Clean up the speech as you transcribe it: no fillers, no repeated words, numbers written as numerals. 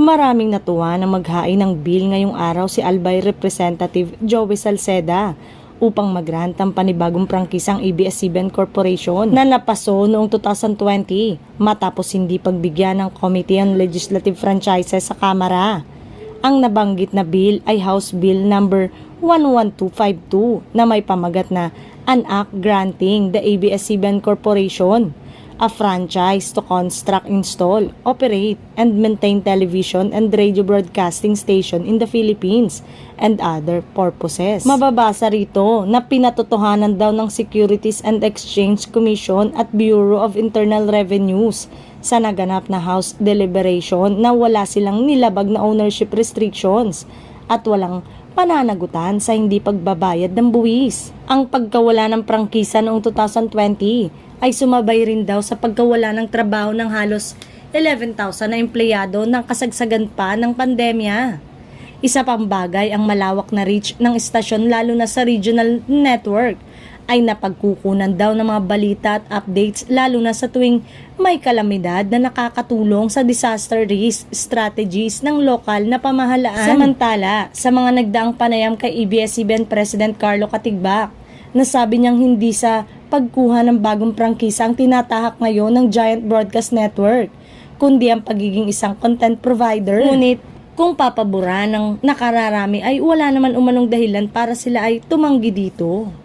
Maraming natuwa na maghain ng bill ngayong araw si Albay Representative Joey Salceda upang mag-grant ng panibagong prangkisang ABS-CBN Corporation na napaso noong 2020 matapos hindi pagbigyan ng Committee on Legislative Franchises sa Kamara. Ang nabanggit na bill ay House Bill number 11252 na may pamagat na An Act Granting the ABS-CBN Corporation a franchise to construct, install, operate, and maintain television and radio broadcasting station in the Philippines and other purposes. Mababasa rito na pinatotohanan daw ng Securities and Exchange Commission at Bureau of Internal Revenues sa naganap na House deliberation na wala silang nilabag na ownership restrictions at walang pananagutan sa hindi pagbabayad ng buwis. Ang pagkawala ng prangkisa noong 2020 ay sumabay rin daw sa pagkawala ng trabaho ng halos 11,000 na empleyado ng kasagsagan pa ng pandemya. Isa pang bagay ang malawak na reach ng istasyon lalo na sa regional network ay napagkukunan daw ng mga balita at updates lalo na sa tuwing may kalamidad na nakakatulong sa disaster risk strategies ng lokal na pamahalaan. Samantala, sa mga nagdaang panayam kay ABS-CBN President Carlo Katigbak, nasabi niyang hindi sa pagkuha ng bagong prangkisa ang tinatahak ngayon ng Giant Broadcast Network, kundi ang pagiging isang content provider. Ngunit kung papabura ng nakararami ay wala naman umanong dahilan para sila ay tumanggi dito.